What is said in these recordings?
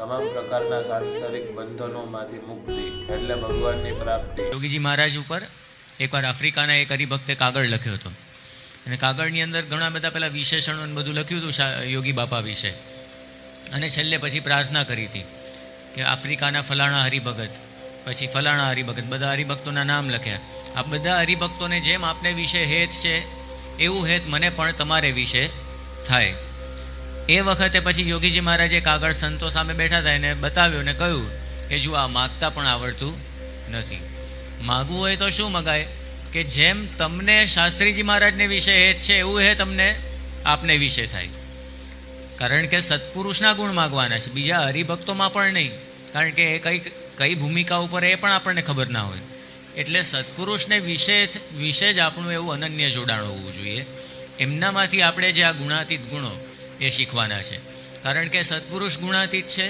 તમામ પ્રકારના સાંસારિક બંધનોમાંથી મુક્તિ એટલે ભગવાનની પ્રાપ્તિ. યોગીજી મહારાજ ઉપર એકવાર આફ્રિકાના એક હરિભક્તે કાગળ લખ્યો હતો અને કાગળની અંદર ઘણા બધા પેલા વિશેષણો બધું લખ્યું હતું યોગી બાપા વિશે. અને છેલ્લે પછી પ્રાર્થના કરી હતી કે આફ્રિકાના ફલાણા હરિભગત, પછી ફલાણા હરિભગત, બધા હરિભક્તોના નામ લખ્યા. આ બધા હરિભક્તોને જેમ આપને વિશે હેત છે એવું હેત મને પણ તમારે વિશે થાય. એ વખતે પછી યોગીજી મહારાજે કાગળ સંતો સામે બેઠા હતા એને બતાવ્યો ને કહ્યું કે જો આ માગતા પણ આવડતું નથી. માગવું હોય તો શું મગાય કે જેમ તમને શાસ્ત્રીજી મહારાજને વિશે હેત છે એવું હે તમને આપને વિશે થાય. કારણ કે સત્પુરુષના ગુણ માગવાના છે, બીજા હરિભક્તોમાં પણ નહીં. કારણ કે એ કઈ ભૂમિકા ઉપર એ પણ આપણને ખબર ના હોય. એટલે સત્પુરુષને વિશે જ આપણું એવું અનન્ય જોડાણ હોવું જોઈએ. એમનામાંથી આપણે જે આ ગુણાતીત ગુણો એ શીખવાના છે. કારણ કે સત્પુરુષ ગુણાતીત છે,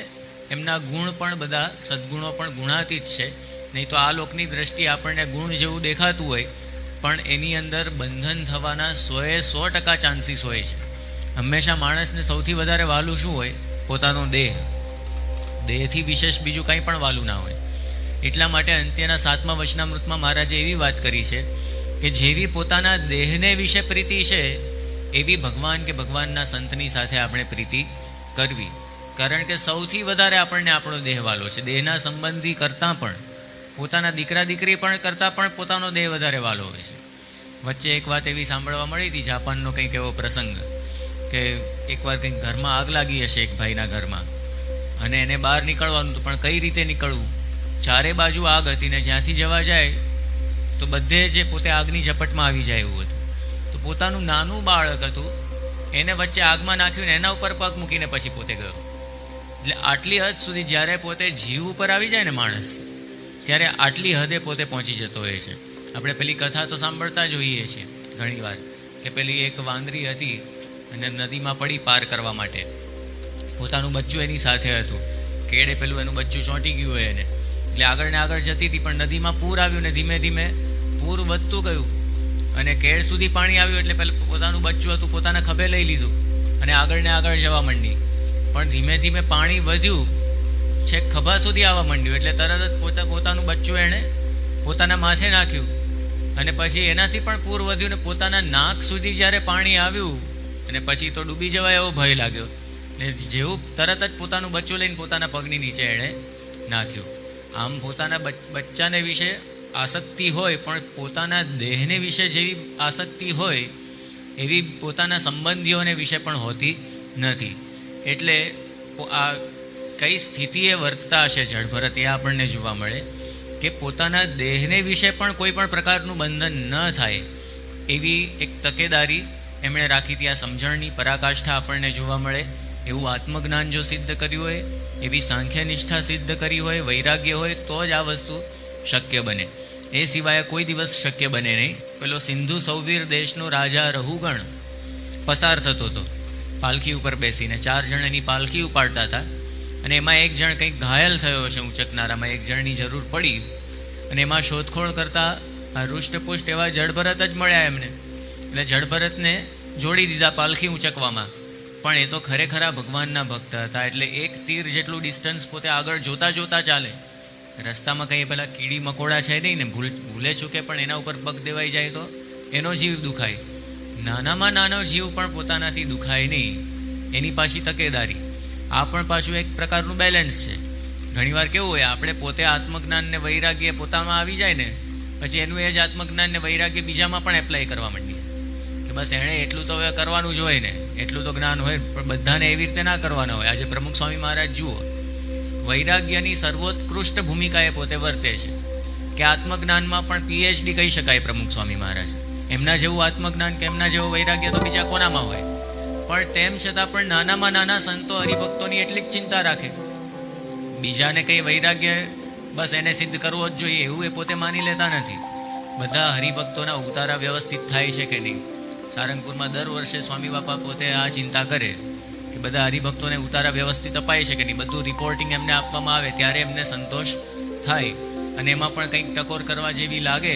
એમના ગુણ પણ બધા સદગુણો પણ ગુણાતીત છે. નહીં તો આ લોકની દ્રષ્ટિએ આપણને ગુણ જેવું દેખાતું હોય પણ એની અંદર બંધન થવાના 100% ચાન્સીસ હોય છે. હંમેશા માણસને સૌથી વધારે વાલું શું હોય? પોતાનો દેહ. દેહથી વિશેષ બીજું કંઈ પણ વાલું ના હોય. એટલા માટે અંત્યના 7મા વચનામૃતમાં મહારાજે એવી વાત કરી છે કે જેવી પોતાના દેહને વિશે પ્રીતિ છે એવી ભગવાન કે ભગવાનના સંતની સાથે આપણે પ્રીતિ કરવી. કારણ કે સૌથી વધારે આપણને આપણો દેહ વાલો છે. દેહના સંબંધી કરતાં પણ, પોતાના દીકરા દીકરી પણ કરતાં પણ પોતાનો દેહ વધારે વાલો હોય છે. વચ્ચે એક વાત એવી સાંભળવા મળી હતી, જાપાનનો કંઈક એવો પ્રસંગ કે એકવાર કંઈક ઘરમાં આગ લાગી હશે એક ભાઈના ઘરમાં અને એને બહાર નીકળવાનું હતું પણ કઈ રીતે નીકળવું? ચારે બાજુ આગ હતી ને જ્યાંથી જવા જાય તો બધે જે પોતે આગની ઝપટમાં આવી જાય એવું હતું. તો પોતાનું નાનું બાળક હતું એને વચ્ચે આગમાં નાખ્યું ને એના ઉપર પગ મૂકીને પછી પોતે ગયો. એટલે આટલી હદ સુધી જ્યારે પોતે જીવ ઉપર આવી જાય ને માણસ, ત્યારે આટલી હદે પોતે પહોંચી જતો હોય છે. આપણે પેલી કથા તો સાંભળતા જ હોઈએ છીએ ઘણીવાર કે પેલી એક વાંદરી હતી અને નદીમાં પડી પાર કરવા માટે. પોતાનું બચ્ચું એની સાથે હતું. કેળે પેલું એનું બચ્ચું ચોંટી ગયું હોય એને, એટલે આગળ ને આગળ જતી હતી પણ નદીમાં પૂર આવ્યું ને ધીમે ધીમે પૂર વધતું ગયું અને કેળ સુધી પાણી આવ્યું એટલે પેલું પોતાનું બચ્ચું હતું પોતાના ખભે લઈ લીધું અને આગળ ને આગળ જવા માંડી. પણ ધીમે ધીમે પાણી વધ્યું, છેક ખભા સુધી આવવા માંડ્યું એટલે તરત જ પોતાનું બચ્ચું એણે પોતાના માથે નાખ્યું અને પછી એનાથી પણ પૂર વધ્યું ને પોતાના નાક સુધી જ્યારે પાણી આવ્યું અને પછી તો ડૂબી જવાય એવો ભય લાગ્યો ને જેવું તરત જ પોતાનું બચ્ચું લઈને પોતાના પગની નીચે એણે નાખ્યું. આમ પોતાના બચ્ચાને વિશે આસક્તિ હોય પણ પોતાના દેહને વિશે જેવી આસક્તિ હોય એવી પોતાના સંબંધીઓને વિશે પણ હોતી નથી. એટલે આ કઈ સ્થિતિએ વર્તતા હશે જળભરત એ આપણને જોવા મળે કે પોતાના દેહને વિશે પણ કોઈ પણ પ્રકારનું બંધન ન થાય એવી એક તકેદારી એમણે રાખી હતી. આ સમજણની પરાકાષ્ઠા આપણને જોવા મળે. એવું આત્મજ્ઞાન જો સિદ્ધ કર્યું હોય, એવી સાંખ્ય નિષ્ઠા સિદ્ધ કરી હોય, વૈરાગ્ય હોય તો જ આ વસ્તુ શક્ય બને. એ સિવાય કોઈ દિવસ શક્ય બને નહીં. પેલો સિંધુ સૌવીર દેશનો રાજા રહુગણ પસાર થતો હતો પાલખી ઉપર બેસીને. 4 જણ એની પાલખી ઉપાડતા હતા અને એમાં એક જણ કંઈક ઘાયલ થયો હશે ઊંચકનારામાં, એક જણની જરૂર પડી અને એમાં શોધખોળ કરતા હૃષ્ટપુષ્ટ એવા જળભરત જ મળ્યા એમને. એટલે જળભરતને જોડી દીધા પાલખી ઊંચકવામાં. પણ એ તો ખરેખરા ભગવાનના ભક્ત હતા એટલે એક તીર જેટલું ડિસ્ટન્સ પોતે આગળ જોતા જોતા ચાલે. રસ્તામાં કંઈ પેલા કીડી મકોડા છે નહીં ને, ભૂલે ચૂકે પણ એના ઉપર પગ દેવાઈ જાય તો એનો જીવ દુખાય. નાનામાં નાનો જીવ પણ પોતાનાથી દુખાય નહીં, એની પાછી તકેદારી. આ પણ પાછું એક પ્રકારનું બેલેન્સ છે. ઘણીવાર કેવું હોય, આપણે પોતે આત્મજ્ઞાન ને વૈરાગ્ય પોતામાં આવી જાય ને પછી એનું એ જ આત્મજ્ઞાન ને વૈરાગ્ય બીજામાં પણ એપ્લાય કરવા માંડીએ કે બસ એણે એટલું તો હવે કરવાનું જ હોય ને, એટલું તો જ્ઞાન હોય પણ બધાને એવી રીતે ના કરવાના હોય. આજે પ્રમુખ સ્વામી મહારાજ જુઓ, વૈરાગ્યની સર્વોત્કૃષ્ટ ભૂમિકા એ પોતે વર્તે છે કે આત્મજ્ઞાનમાં પણ PhD કહી શકાય પ્રમુખ સ્વામી મહારાજ. એમના જેવું આત્મજ્ઞાન કે એમના જેવો વૈરાગ્ય તો બીજા કોનામાં હોય. પણ તેમ છતાં પણ નાનામાં નાના સંતો હરિભક્તોની એટલી જ ચિંતા રાખે. બીજાને કંઈ વૈરાગ્ય બસ એને સિદ્ધ કરવો જ જોઈએ એવું એ પોતે માની લેતા નથી. બધા હરિભક્તોના ઉતારા વ્યવસ્થિત થાય છે કે નહીં. સારંગપુરમાં દર વર્ષે સ્વામી બાપા પોતે આ ચિંતા કરે કે બધા હરિભક્તોને ઉતારા વ્યવસ્થિત અપાય છે કે નહીં. બધું રિપોર્ટિંગ એમને આપવામાં આવે ત્યારે એમને સંતોષ થાય અને એમાં પણ કંઈક ટકોર કરવા જેવી લાગે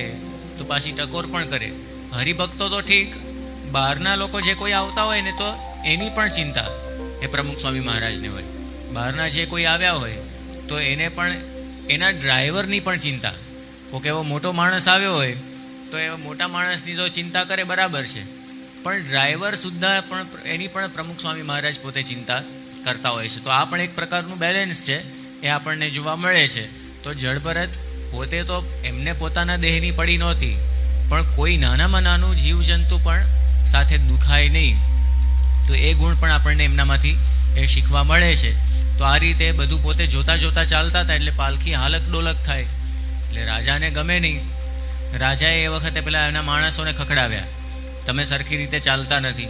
તો પાછી ટકોર પણ કરે. હરિભક્તો તો ઠીક, બહારના લોકો જે કોઈ આવતા હોય ને તો એની પણ ચિંતા એ પ્રમુખ સ્વામી મહારાજને હોય બહારના જે કોઈ આવ્યા હોય તો એને પણ એના ડ્રાઈવરની પણ ચિંતા. કોઈક એવો મોટો માણસ આવ્યો હોય તો એ મોટા માણસની જો ચિંતા કરે બરાબર છે, પણ ડ્રાઈવર સુદ્ધા પણ એની પણ પ્રમુખ સ્વામી મહારાજ પોતે ચિંતા કરતા હોય છે. તો આ પણ એક પ્રકારનું બેલેન્સ છે, એ આપણને જોવા મળે છે. તો જળભરત પોતે તો એમને પોતાના દેહની પડી નહોતી, પણ કોઈ નાનામાં નાનું જીવજંતુ પણ સાથે દુખાય નહીં, તો એ ગુણ પણ આપણને એમનામાંથી એ શીખવા મળે છે. તો આ રીતે બધું પોતે જોતા જોતા ચાલતા હતા, એટલે પાલખી હાલક ડોલક થાય. એટલે રાજાને ગમે નહીં. રાજાએ એ વખતે પેલા એના માણસોને ખખડાવ્યા, તમે સરખી રીતે ચાલતા નથી,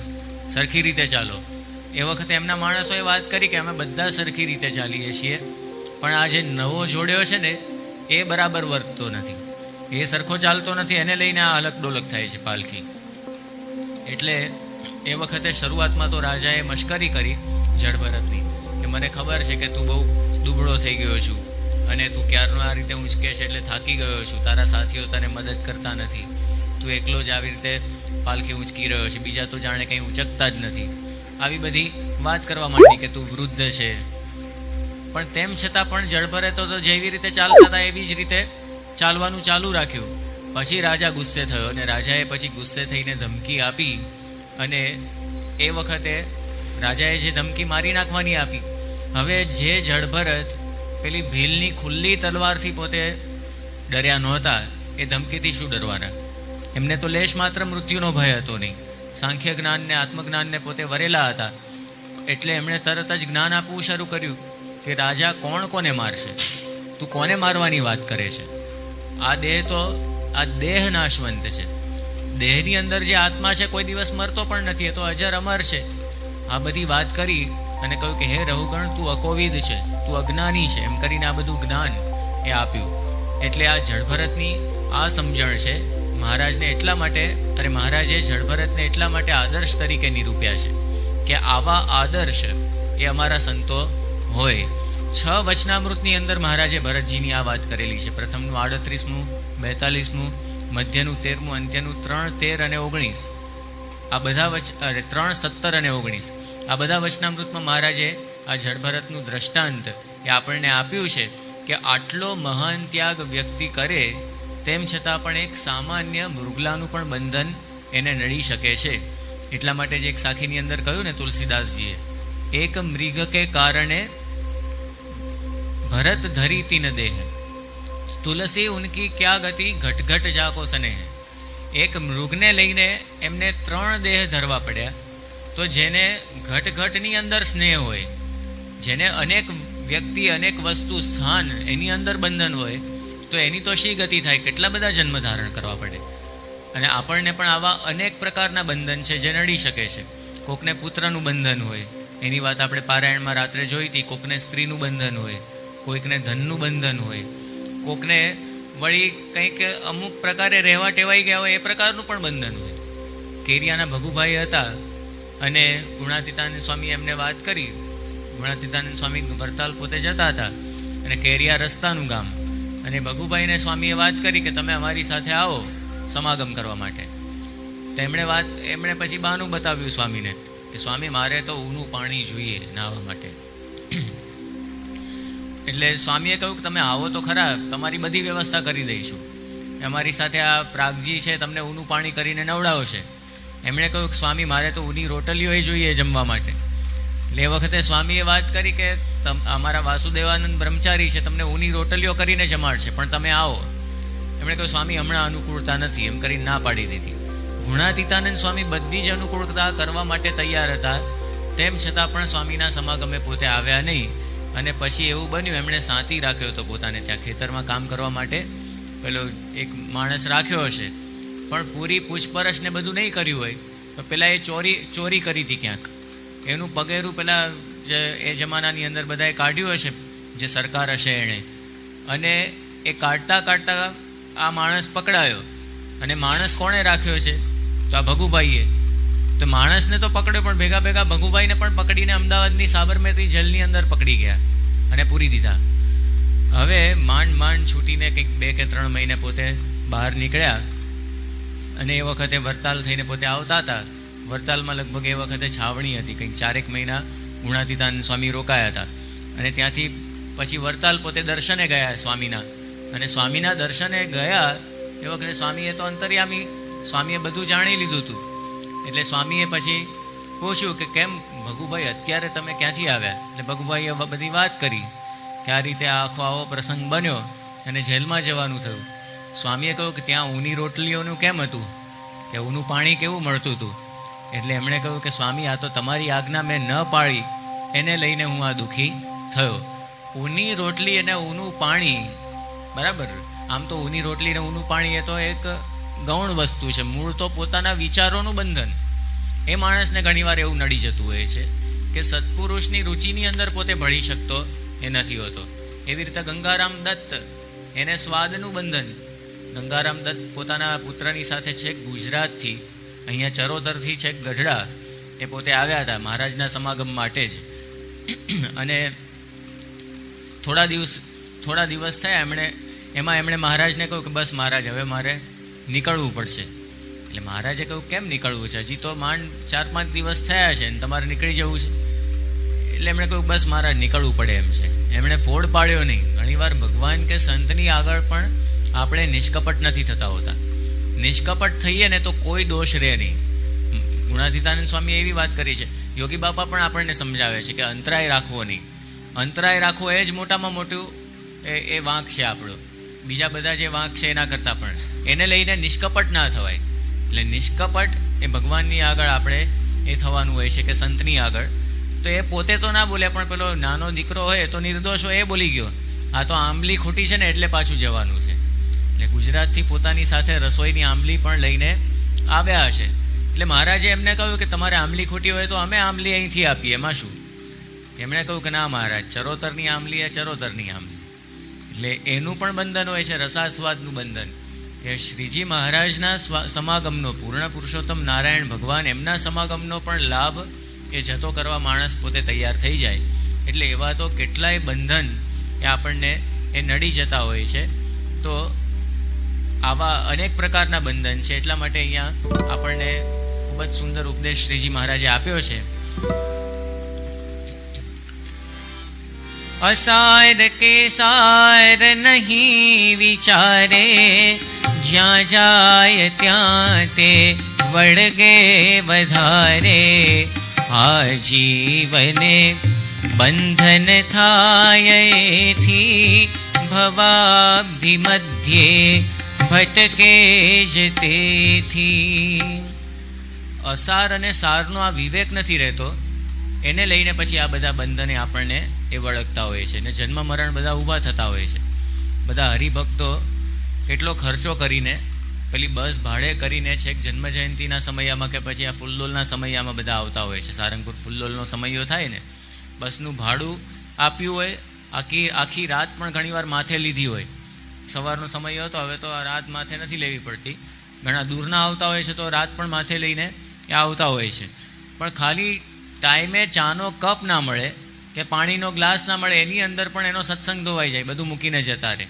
સરખી રીતે ચાલો. એ વખતે એમના માણસોએ વાત કરી કે અમે બધા સરખી રીતે ચાલીએ છીએ, પણ આ જે નવો જોડ્યો છે ને એ બરાબર વર્તતો નથી, એ સરખો ચાલતો નથી, એને લઈને આ હલક ડોલક થાય છે પાલખી. એટલે એ વખતે શરૂઆતમાં તો રાજાએ મશ્કરી કરી જળભરતની કે મને ખબર છે કે તું બહુ દુબળો થઈ ગયો છું અને તું ક્યારનો આ રીતે ઊંચકે છે એટલે થાકી ગયો છું, તારા સાથીઓ તને મદદ કરતા નથી, તું એકલો જ આવી રીતે પાલખી ઊંચકી રહ્યો છે, બીજા તો જાણે કંઈ ઊંચકતા જ નથી. આવી બધી વાત કરવા માંડી કે તું વૃદ્ધ છે. પણ તેમ છતાં પણ જળભરતો તો જેવી રીતે ચાલતા હતા એવી જ રીતે ચાલવાનું ચાલુ રાખ્યું. પછી રાજા ગુસ્સે થયો અને રાજાએ પછી ગુસ્સે થઈને ધમકી આપી. અને એ વખતે રાજાએ જે ધમકી મારી નાખવાની આપી, હવે જે જળભરત પેલી ભીલની ખુલ્લી તલવારથી પોતે ડર્યા નહોતા, એ ધમકીથી શું ડરવાના? એમને તો લેશ માત્ર મૃત્યુનો ભય હતો નહીં. સાંખ્ય જ્ઞાનને આત્મજ્ઞાનને પોતે વરેલા હતા, એટલે એમણે તરત જ જ્ઞાન આપવું શરૂ કર્યું કે રાજા કોણ કોને મારશે, તું કોને મારવાની વાત કરે છે? આ દેહ તો આ દેહ નાશવંત છે, દેહની અંદર જે આત્મા છે કોઈ દિવસ મરતો પણ નથી, એ તો અજર અમર છે. આ બધી વાત કરી અને કહ્યું કે હે રઘુગણ, તું અકોવિદ છે, તું અજ્ઞાની છે, એમ કરીને આ બધું જ્ઞાન એ આપ્યું. એટલે આ જળભરતની આ સમજણ છે મહારાજને એટલા માટે, અરે મહારાજે જળભરતને એટલા માટે આદર્શ તરીકે નિરૂપ્યા છે કે આવા આદર્શ એ અમારા સંતો હોય. 6 વચનામૃતની અંદર મહારાજે ભરતજીની આ વાત કરેલી છે. પ્રથમનું 38મું, 42મું, મધ્યનું 13મું, અંત્યનું 3, 13 અને 19. આ બધા 3, 17 અને 19 આ બધા વચનામૃતમાં મહારાજે આ જળભરતનું દ્રષ્ટાંત એ આપણને આપ્યું છે કે આટલો મહાન ત્યાગ વ્યક્તિ કરે તેમ છતાં પણ એક સામાન્ય મૃગલાનું પણ બંધન એને નડી શકે છે. એટલા માટે જે એક સાખીની અંદર કહ્યું ને તુલસીદાસજીએ, એક મૃગ કે કારણે ભરત ધરી તીન દેહ, તુલસી ઉનકી ક્યા ગતિ ઘટ ઘટ જાકો સનેહ. એક મૃગને લઈને એમને 3 દેહ ધરવા પડ્યા. તો જેને ઘટ ઘટની અંદર સ્નેહ હોય, જેને અનેક વ્યક્તિ, અનેક વસ્તુ, સ્થાન એની અંદર બંધન હોય, તો એની તો શી ગતિ થાય? કેટલા બધા જન્મ ધારણ કરવા પડે. અને આપણને પણ આવા અનેક પ્રકારના બંધન છે જે નડી શકે છે. કોકને પુત્રનું બંધન હોય, એની વાત આપણે પારાયણમાં રાત્રે જોઈ હતી. કોકને સ્ત્રીનું બંધન હોય, કોઈકને ધનનું બંધન હોય, કોકને વળી કંઈક અમુક પ્રકારે રહેવા ટેવાઈ ગયા હોય એ પ્રકારનું પણ બંધન હોય. કેરિયાના ભગુભાઈ હતા અને ગુણાતીતાનંદ સ્વામી એમને વાત કરી. ગુણાતીતાનંદ સ્વામી વરતાલ પોતે જતા હતા અને કેરિયા રસ્તાનું ગામ, અને ભગુભાઈને સ્વામીએ વાત કરી કે તમે અમારી સાથે આવો સમાગમ કરવા માટે. તો એમણે પછી બહાનું બતાવ્યું સ્વામીને કે સ્વામી મારે તો ઊનું પાણી જોઈએ નાહવા માટે. એટલે સ્વામીએ કહ્યું કે તમે આવો તો ખરા, તમારી બધી વ્યવસ્થા કરી દઈશું. અમારી સાથે આ પ્રાગજી છે તમને ઊનું પાણી કરીને નવડાવશે. એમણે કહ્યું કે સ્વામી મારે તો ઊની રોટલીઓ જોઈએ જમવા માટે. એટલે એ વખતે સ્વામીએ વાત કરી કે અમારા વાસુદેવાનંદ બ્રહ્મચારી છે, તમને ઊની રોટલીઓ કરીને જમાડશે, પણ તમે આવો. એમણે કહ્યું સ્વામી હમણાં અનુકૂળતા નથી, એમ કરીને ના પાડી દીધી. ગુણાતીતાનંદ સ્વામી બધી જ અનુકૂળતા કરવા માટે તૈયાર હતા, તેમ છતાં પણ સ્વામીના સમાગમે પોતે આવ્યા નહીં. અને પછી એવું બન્યું, એમણે સાથી રાખ્યો હતો પોતાને ત્યાં ખેતરમાં કામ કરવા માટે. પેલો એક માણસ રાખ્યો હશે, પણ પૂરી પૂછપરછ ને બધું નહીં કર્યું હોય, તો પેલા એ ચોરી કરી હતી ક્યાંક. એનું પગેરું પેલા એ જમાનાની અંદર બધાએ કાઢ્યું હશે, જે સરકાર હશે એણે. અને એ કાઢતા કાઢતા આ માણસ પકડાયો. અને માણસ કોણે રાખ્યો છે? તો આ ભગુભાઈએ. તો માણસને તો પકડ્યો, પણ ભેગા ભેગા ભગુભાઈને પણ પકડીને અમદાવાદની સાબરમતી જેલની અંદર પકડી ગયા અને પૂરી દીધા. હવે માંડ છૂટીને કંઈક 2 કે 3 મહિને પોતે બહાર નીકળ્યા. અને એ વખતે વરતાલ થઈને પોતે આવતા હતા. વરતાલમાં લગભગ એ વખતે છાવણી હતી, કંઈક 4 મહિના ગુણાતીતાનંદ સ્વામી રોકાયા હતા. અને ત્યાંથી પછી વરતાલ પોતે દર્શને ગયા સ્વામીના, અને સ્વામીના દર્શને ગયા એ વખતે સ્વામીએ તો અંતર્યામી, સ્વામીએ બધું જાણી લીધું હતું. એટલે સ્વામીએ પછી પૂછ્યું કે કેમ ભગુભાઈ અત્યારે તમે ક્યાંથી આવ્યા? એટલે ભગુભાઈએ બધી વાત કરી કે આ રીતે આવો પ્રસંગ બન્યો અને જેલમાં જવાનું થયું. સ્વામીએ કહ્યું કે ત્યાં ઊની રોટલીઓનું કેમ હતું, કે ઊનું પાણી કેવું મળતું હતું? એટલે એમણે કહ્યું કે સ્વામી આ તો તમારી આજ્ઞા મેં ન પાળી, એને લઈને હું આ દુઃખી થયો. ઊની રોટલી અને ઊનું પાણી, બરાબર, આમ તો ઊની રોટલી અને ઊનું પાણી એ તો એક ગૌણ વસ્તુ છે, મૂળ તો પોતાના વિચારોનું બંધન. એ માણસને ઘણીવાર એવું નડી જતું હોય છે કે સત્પુરુષની રુચિની અંદર પોતે ભળી શકતો એ નથી હોતો. એવી રીતે ગંગારામ દત્ત, એને સ્વાદનું બંધન. ગંગારામ દત્ત પોતાના પુત્રની સાથે છેક ગુજરાતથી, અહીંયા ચરોતરથી છેક ગઢડા એ પોતે આવ્યા હતા મહારાજના સમાગમ માટે જ. અને થોડા દિવસ થયા એમણે મહારાજને કહ્યું કે બસ મહારાજ હવે મારે નીકળવું પડશે. એટલે મહારાજે કહ્યું કેમ નીકળવું છે? હજી તો માંડ 4-5 દિવસ થયા છે અને તમારે નીકળી જવું છે. એટલે એમણે કહ્યું બસ મહારાજ નીકળવું પડે એમ છે. એમણે ફોડ પાડ્યો નહીં. ઘણીવાર ભગવાન કે સંતની આગળ પણ આપણે નિષ્કપટ નથી થતા હોતા. નિષ્કપટ થઈએ ને તો કોઈ દોષ રહે નહીં. ગુણાતીતાનંદ સ્વામીએ એવી વાત કરી છે. યોગી બાપા પણ આપણને સમજાવે છે કે અંતરાય રાખવો નહીં. અંતરાય રાખવો એ જ મોટામાં મોટું એ વાંક છે આપણો. બીજા બધા જે વાંક છે એના કરતાં પણ એને લઈને નિષ્કપટ ના થવાય. એટલે નિષ્કપટ એ ભગવાનની આગળ આપણે એ થવાનું હોય છે કે સંતની આગળ. તો એ પોતે તો ના બોલે, પણ પેલો નાનો દીકરો હોય તો નિર્દોષ હોય એ બોલી ગયો, આ તો આંબલી ખૂટી છે ને એટલે પાછું જવાનું છે. એટલે ગુજરાતથી પોતાની સાથે રસોઈની આંબલી પણ લઈને આવ્યા હશે. એટલે મહારાજે એમને કહ્યું કે તમારે આંબલી ખૂટી હોય તો અમે આંબલી અહીંથી આપીએ, એમાં શું? એમણે કહ્યું કે ના મહારાજ, ચરોતરની આંબલી એ ચરોતરની આંબલી. એટલે એનું પણ બંધન હોય છે, રસાસ્વાદનું બંધન. એ શ્રીજી મહારાજના સમાગમનો, પૂર્ણ પુરુષોત્તમ નારાયણ ભગવાન એમના સમાગમનો પણ લાભ એ જતો કરવા માણસ પોતે તૈયાર થઈ જાય. એટલે એવા તો કેટલાય બંધન એ આપણને એ નડી જતા હોય છે. તો આવા અનેક પ્રકારના બંધન છે. એટલા માટે અહીંયા આપણને ખૂબ જ સુંદર ઉપદેશ શ્રીજી મહારાજે આપ્યો છે. અસાર કે સાર નહીં વિચારે, જ્યાં જાય ત્યાં તે વળગે વધારે. આ જીવને બંધન થાય એથી, ભવાબ્ધિ મધ્યે ભટકે જ તેથી. અસાર અને સારનો આ વિવેક નથી રહેતો, એને લઈને પછી આ બધા બંધને આપણને એ વળગતા હોય છે. ને જન્મ મરણ બધા ઊભા થતા હોય છે. બધા હરિભક્તો કેટલો ખર્ચો કરીને, પેલી બસ ભાડે કરીને છેક જન્મ જયંતિના સમયમાં કે પછી આ ફૂલદોલના સમયમાં બધા આવતા હોય છે. સારંગપુર ફૂલદોલનો સમયો થાય ને, બસનું ભાડું આપ્યું હોય, આખી રાત પણ ઘણીવાર માથે લીધી હોય. સવારનો સમય હતો, હવે તો આ રાત માથે નથી લેવી પડતી. ઘણા દૂરના આવતા હોય છે તો રાત પણ માથે લઈને એ આવતા હોય છે. પણ ખાલી ટાઈમે ચાનો કપ ના મળે કે પાણીનો ગ્લાસ ના મળે, એની અંદર પણ એનો સત્સંગ ધોવાઈ જાય, બધું મૂકીને જતા રહે.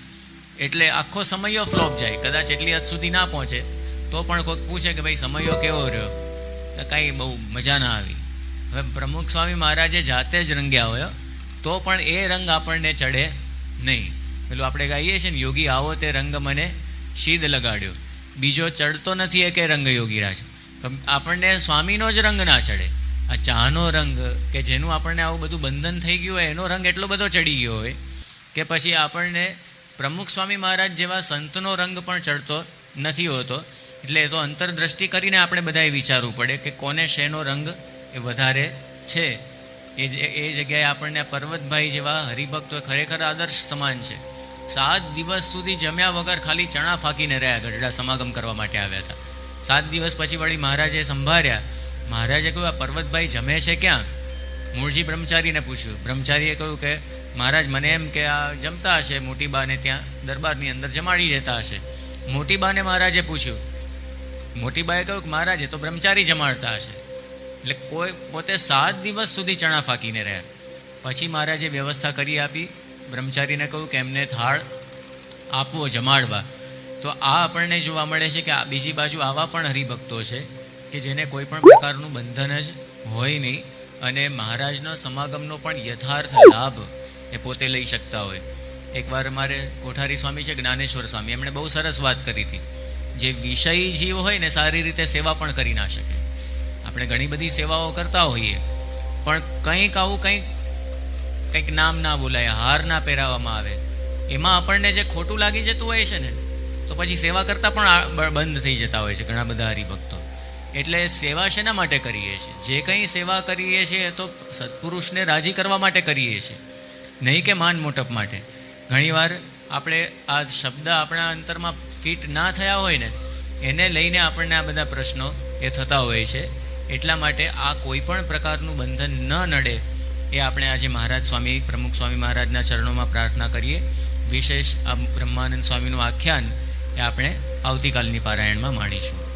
એટલે આખો સમયો ફ્લોપ જાય. કદાચ એટલી હદ સુધી ના પહોંચે તો પણ કોઈક પૂછે કે ભાઈ સમયો કેવો રહ્યો, તો કાંઈ બહુ મજા ના આવી. હવે પ્રમુખ સ્વામી મહારાજે જાતે જ રંગ્યા હોય તો પણ એ રંગ આપણને ચડે નહીં. પેલું આપણે ગાઈએ છીએ ને, યોગી આવો તે રંગ મને શીદ લગાડ્યો. બીજો ચડતો નથી એ કે રંગ યોગીરાજ. આપણને સ્વામીનો જ રંગ ના ચડે. આ ચાનો રંગ કે જેનું આપણને આવું બધું બંધન થઈ ગયું હોય, એનો રંગ એટલો બધો ચડી ગયો હોય કે પછી આપણને પ્રમુખ સ્વામી મહારાજ જેવા સંતનો રંગ પણ ચડતો નથી હોતો. એટલે એ તો અંતરદ્રષ્ટિ કરીને આપણે બધાએ વિચારવું પડે કે કોને શેનો રંગ એ વધારે છે. એ જગ્યાએ આપણને પર્વતભાઈ જેવા હરિભક્તો ખરેખર આદર્શ સમાન છે. 7 દિવસ સુધી જમ્યા વગર ખાલી ચણા ફાંકીને રહ્યા, ગઢડા સમાગમ કરવા માટે આવ્યા હતા. 7 દિવસ પછી વળી મહારાજે સંભાળ્યા. મહારાજે કહ્યું આ પર્વતભાઈ જમે છે ક્યાં? મૂળજી બ્રહ્મચારીને પૂછ્યું. બ્રહ્મચારીએ કહ્યું કે મહારાજ મને એમ કે આ જમતા હશે, મોટી બાને ત્યાં દરબારની અંદર જમાડી દેતા હશે. મોટી બાને મહારાજે પૂછ્યું. મોટી બાએ કહ્યું કે મહારાજ તો બ્રહ્મચારી જમાડતા હશે. એટલે કોઈ પોતે 7 દિવસ સુધી ચણા ફાંકીને રહ્યા. પછી મહારાજે વ્યવસ્થા કરી આપી. બ્રહ્મચારીને કહ્યું કે એમને થાળ આપવો જમાડવા. તો આ આપણને જોવા મળે છે કે આ બીજી બાજુ આવા પણ હરિભક્તો છે કે જેને કોઈ પણ પ્રકારનું બંધન જ હોય નહીં, અને મહારાજનો સમાગમનો પણ યથાર્થ લાભ એ પોતે લઈ શકતા હોય. એકવાર અમારે કોઠારી સ્વામી છે, જ્ઞાનેશ્વર સ્વામી, એમણે બહુ સરસ વાત કરી હતી. જે વિષય જીવ હોય ને સારી રીતે સેવા પણ કરી ના શકે. આપણે ઘણી બધી સેવાઓ કરતા હોઈએ, પણ કંઈક આવું કંઈક નામ ના બોલાય, હાર ના પહેરાવવામાં આવે, એમાં આપણને જે ખોટું લાગી જતું હોય છે ને, તો પછી સેવા કરતા પણ બંધ થઈ જતા હોય છે ઘણા બધા હરિભક્તો. એટલે સેવા શેના માટે કરીએ છીએ? જે કંઈ સેવા કરીએ છીએ એ તો સત્પુરુષને રાજી કરવા માટે કરીએ છીએ, નહીં કે માન મોટપ માટે. ઘણીવાર આપણે આ શબ્દ આપણા અંતરમાં ફિટ ના થયા હોય ને, એને લઈને આપણને આ બધા પ્રશ્નો એ થતા હોય છે. એટલા માટે આ કોઈ પણ પ્રકારનું બંધન ન નડે એ આપણે આજે મહારાજ સ્વામી, પ્રમુખ સ્વામી મહારાજના ચરણોમાં પ્રાર્થના કરીએ. વિશેષ આ બ્રહ્માનંદ સ્વામીનું આખ્યાન એ આપણે આવતીકાલની પારાયણમાં માણીશું.